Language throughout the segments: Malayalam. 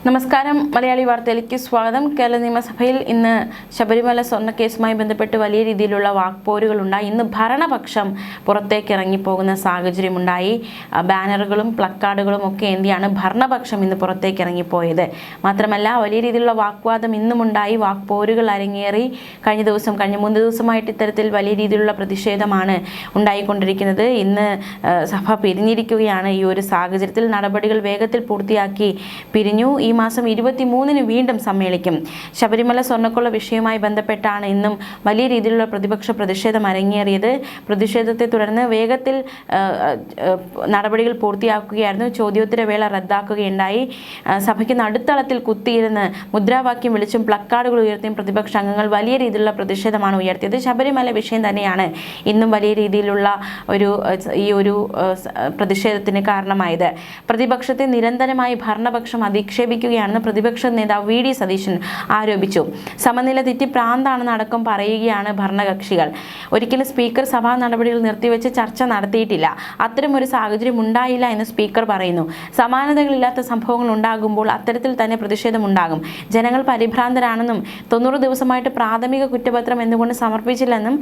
നമസ്കാരം. മലയാളി വാർത്തയിലേക്ക് സ്വാഗതം. കേരള നിയമസഭയിൽ ഇന്ന് ശബരിമല സ്വർണ്ണക്കേസുമായി ബന്ധപ്പെട്ട് വലിയ രീതിയിലുള്ള വാക്പോരുകളുണ്ടായി. ഇന്ന് ഭരണപക്ഷം പുറത്തേക്ക് ഇറങ്ങിപ്പോകുന്ന സാഹചര്യമുണ്ടായി. ബാനറുകളും പ്ലക്കാർഡുകളും ഒക്കെ ഏന്തിയാണ് ഭരണപക്ഷം ഇന്ന് പുറത്തേക്ക് ഇറങ്ങിപ്പോയത്. മാത്രമല്ല വലിയ രീതിയിലുള്ള വാഗ്വാദം ഇന്നുമുണ്ടായി. വാക്പോരുകൾ അരങ്ങേറി. കഴിഞ്ഞ 3 ദിവസമായിട്ട് ഇത്തരത്തിൽ വലിയ രീതിയിലുള്ള പ്രതിഷേധമാണ് ഉണ്ടായിക്കൊണ്ടിരിക്കുന്നത്. ഇന്ന് സഭ പിരിഞ്ഞിരിക്കുകയാണ്. ഈ ഒരു സാഹചര്യത്തിൽ നടപടികൾ വേഗത്തിൽ പൂർത്തിയാക്കി പിരിഞ്ഞു. ഈ മാസം 23-ന് വീണ്ടും സമ്മേളിക്കും. ശബരിമല സ്വർണ്ണക്കൊള്ള വിഷയവുമായി ബന്ധപ്പെട്ടാണ് ഇന്നും വലിയ രീതിയിലുള്ള പ്രതിപക്ഷ പ്രതിഷേധം അരങ്ങേറിയത്. പ്രതിഷേധത്തെ തുടർന്ന് വേഗത്തിൽ നടപടികൾ പൂർത്തിയാക്കുകയായിരുന്നു. ചോദ്യോത്തരവേള റദ്ദാക്കുകയുണ്ടായി. സഭയ്ക്ക് നടുത്തളത്തിൽ കുത്തിയിരുന്ന് മുദ്രാവാക്യം വിളിച്ചും പ്ലക്കാർഡുകൾ ഉയർത്തിയും പ്രതിപക്ഷ അംഗങ്ങൾ വലിയ രീതിയിലുള്ള പ്രതിഷേധമാണ് ഉയർത്തിയത്. ശബരിമല വിഷയം തന്നെയാണ് ഇന്നും വലിയ രീതിയിലുള്ള ഈ ഒരു പ്രതിഷേധത്തിന് കാരണമായത്. പ്രതിപക്ഷത്തെ നിരന്തരമായി ഭരണപക്ഷം അധിക്ഷേപിക്കുകയാണെന്ന് പ്രതിപക്ഷ നേതാവ് വി ഡി സതീശൻ ആരോപിച്ചു. സമനില തെറ്റി പ്രാന്താണെന്ന് അടക്കം പറയുകയാണ് ഭരണകക്ഷികൾ. ഒരിക്കലും സ്പീക്കർ സഭാ നടപടികൾ നിർത്തിവെച്ച് ചർച്ച നടത്തിയിട്ടില്ല. അത്തരമൊരു സാഹചര്യം ഉണ്ടായില്ല എന്ന് സ്പീക്കർ പറയുന്നു. സമാനതകളില്ലാത്ത സംഭവങ്ങൾ ഉണ്ടാകുമ്പോൾ അത്തരത്തിൽ തന്നെ പ്രതിഷേധമുണ്ടാകും. ജനങ്ങൾ പരിഭ്രാന്തരാണെന്നും 90 ദിവസമായിട്ട് പ്രാഥമിക കുറ്റപത്രം എന്തുകൊണ്ട് സമർപ്പിച്ചില്ലെന്നും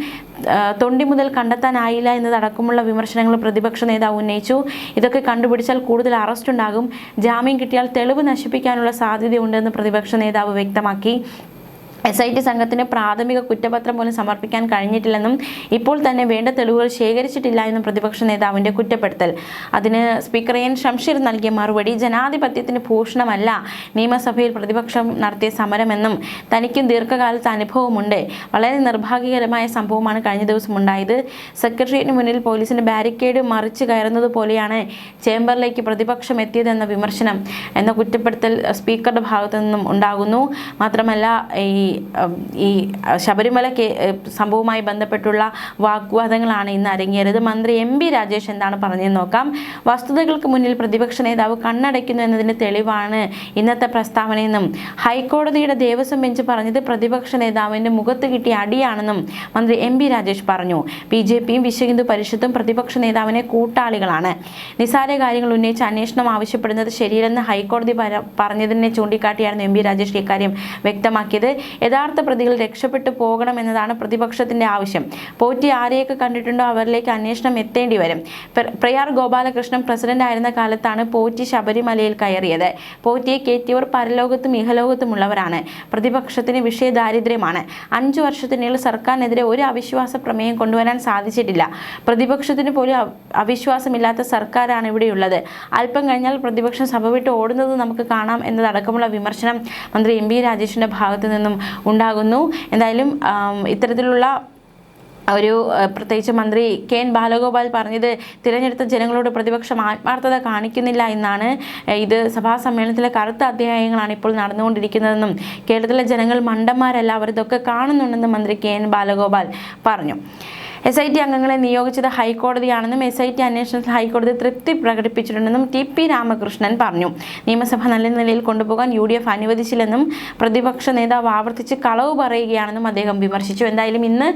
തൊണ്ടി മുതൽ കണ്ടെത്താനായില്ല എന്നതടക്കമുള്ള വിമർശനങ്ങൾ പ്രതിപക്ഷ നേതാവ് ഉന്നയിച്ചു. ഇതൊക്കെ കണ്ടുപിടിച്ചാൽ കൂടുതൽ അറസ്റ്റ് ഉണ്ടാകും. ജാമ്യം കിട്ടിയാൽ തെളിവ് നശിപ്പിക്കാനുള്ള സാധ്യതയുണ്ടെന്ന് പ്രതിപക്ഷ നേതാവ് വ്യക്തമാക്കി. SIT സംഘത്തിന് പ്രാഥമിക കുറ്റപത്രം പോലും സമർപ്പിക്കാൻ കഴിഞ്ഞിട്ടില്ലെന്നും ഇപ്പോൾ തന്നെ വേണ്ട തെളിവുകൾ ശേഖരിച്ചിട്ടില്ല എന്നും പ്രതിപക്ഷ നേതാവിൻ്റെ കുറ്റപ്പെടുത്തൽ. അതിന് സ്പീക്കർ എൻ ഷംഷീർ നൽകിയ മറുപടി ജനാധിപത്യത്തിന് ഭൂഷണമല്ല നിയമസഭയിൽ പ്രതിപക്ഷം നടത്തിയ സമരമെന്നും തനിക്കും ദീർഘകാലത്ത് അനുഭവമുണ്ട്. വളരെ നിർഭാഗ്യകരമായ സംഭവമാണ് കഴിഞ്ഞ ദിവസം ഉണ്ടായത്. സെക്രട്ടേറിയറ്റിന് മുന്നിൽ പോലീസിന്റെ ബാരിക്കേഡ് മറിച്ച് കയറുന്നത് പോലെയാണ് ചേംബറിലേക്ക് പ്രതിപക്ഷം എത്തിയതെന്ന വിമർശനം എന്ന കുറ്റപ്പെടുത്തൽ സ്പീക്കറുടെ ഭാഗത്തു നിന്നും ഉണ്ടാകുന്നു. മാത്രമല്ല ഈ ശബരിമല സംഭവവുമായി ബന്ധപ്പെട്ടുള്ള വാഗ്വാദങ്ങളാണ് ഇന്ന് അരങ്ങേറിയത്. മന്ത്രി MP രാജേഷ് എന്താണ് പറഞ്ഞതെന്ന് നോക്കാം. വസ്തുതകൾക്ക് മുന്നിൽ പ്രതിപക്ഷ നേതാവ് കണ്ണടയ്ക്കുന്നു എന്നതിന് തെളിവാണ് ഇന്നത്തെ പ്രസ്താവനയെന്നും ഹൈക്കോടതിയുടെ ദേവസ്വം ബെഞ്ച് പറഞ്ഞത് പ്രതിപക്ഷ നേതാവിന്റെ മുഖത്ത് കിട്ടിയ അടിയാണെന്നും മന്ത്രി MP രാജേഷ് പറഞ്ഞു. BJPയും വിശ്വഹിന്ദു പരിഷത്തും പ്രതിപക്ഷ നേതാവിനെ കൂട്ടാളികളാണ്. നിസ്സാര കാര്യങ്ങൾ ഉന്നയിച്ച് അന്വേഷണം ആവശ്യപ്പെടുന്നത് ശരിയല്ലെന്ന് ഹൈക്കോടതി പറഞ്ഞതിനെ ചൂണ്ടിക്കാട്ടിയാണ് MP രാജേഷ് ഇക്കാര്യം വ്യക്തമാക്കിയത്. യഥാർത്ഥ പ്രതികൾ രക്ഷപ്പെട്ടു പോകണം എന്നതാണ് പ്രതിപക്ഷത്തിന്റെ ആവശ്യം. പോറ്റി ആരെയൊക്കെ കണ്ടിട്ടുണ്ടോ അവരിലേക്ക് അന്വേഷണം എത്തേണ്ടി വരും. പ്രയാർ ഗോപാലകൃഷ്ണൻ പ്രസിഡന്റ് ആയിരുന്ന കാലത്താണ് പോറ്റി ശബരിമലയിൽ കയറിയത്. പോറ്റിയെ കയറ്റിയവർ പരലോകത്തും ഇഹലോകത്തുമുള്ളവരാണ്. പ്രതിപക്ഷത്തിന് വിഷയദാരിദ്ര്യമാണ്. 5 വർഷത്തിനുള്ളിൽ സർക്കാരിനെതിരെ ഒരു അവിശ്വാസ പ്രമേയം കൊണ്ടുവരാൻ സാധിച്ചിട്ടില്ല. പ്രതിപക്ഷത്തിന് പോലും അവിശ്വാസമില്ലാത്ത സർക്കാരാണ് ഇവിടെയുള്ളത്. അല്പം കഴിഞ്ഞാൽ പ്രതിപക്ഷം സഭ വിട്ട് ഓടുന്നത് നമുക്ക് കാണാം എന്നതടക്കമുള്ള വിമർശനം മന്ത്രി MP രാജേഷിന്റെ ഭാഗത്തു നിന്നും ഉണ്ടാകുന്നു. എന്തായാലും ഇത്തരത്തിലുള്ള പ്രത്യേകിച്ച് മന്ത്രി KN ബാലഗോപാൽ പറഞ്ഞത് തിരഞ്ഞെടുത്ത ജനങ്ങളോട് പ്രതിപക്ഷം ആത്മാർത്ഥത കാണിക്കുന്നില്ല എന്നാണ്. ഇത് സഭാ സമ്മേളനത്തിലെ കറുത്ത അധ്യായങ്ങളാണ് ഇപ്പോൾ നടന്നുകൊണ്ടിരിക്കുന്നതെന്നും കേരളത്തിലെ ജനങ്ങൾ മണ്ടന്മാരല്ല, അവർ ഇതൊക്കെ കാണുന്നുണ്ടെന്നും മന്ത്രി KN ബാലഗോപാൽ പറഞ്ഞു. SIT അംഗങ്ങളെ നിയോഗിച്ചത് ഹൈക്കോടതിയാണെന്നും SIT അന്വേഷണത്തിൽ ഹൈക്കോടതി തൃപ്തി പ്രകടിപ്പിച്ചിട്ടുണ്ടെന്നും TP രാമകൃഷ്ണൻ പറഞ്ഞു. നിയമസഭ നല്ല നിലയിൽ കൊണ്ടുപോകാൻ UDF അനുവദിച്ചില്ലെന്നും പ്രതിപക്ഷ നേതാവ് ആവർത്തിച്ച് കളവ് പറയുകയാണെന്നും അദ്ദേഹം വിമർശിച്ചു. എന്തായാലും ഇന്ന്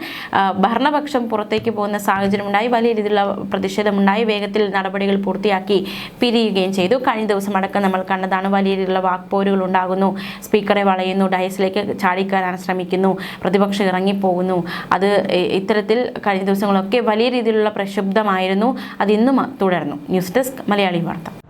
ഭരണപക്ഷം പുറത്തേക്ക് പോകുന്ന സാഹചര്യമുണ്ടായി. വലിയ രീതിയിലുള്ള പ്രതിഷേധമുണ്ടായി. വേഗത്തിൽ നടപടികൾ പൂർത്തിയാക്കി പിരിയുകയും ചെയ്തു. കഴിഞ്ഞ ദിവസം അടക്കം നമ്മൾ കണ്ടതാണ്. വലിയ രീതിയിലുള്ള വാക്പോരുകൾ ഉണ്ടാകുന്നു. സ്പീക്കറെ വളയുന്നു, ഡയസിലേക്ക് ചാടിക്കയറാൻ ശ്രമിക്കുന്നു, പ്രതിപക്ഷം ഇറങ്ങിപ്പോകുന്നു. അത് ഇത്തരത്തിൽ കഴിഞ്ഞ ദിവസങ്ങളൊക്കെ വലിയ രീതിയിലുള്ള പ്രക്ഷുബ്ധമായിരുന്നു. അത് ഇന്നും തുടർന്നു. ന്യൂസ് ഡെസ്ക് മലയാളി വാർത്ത.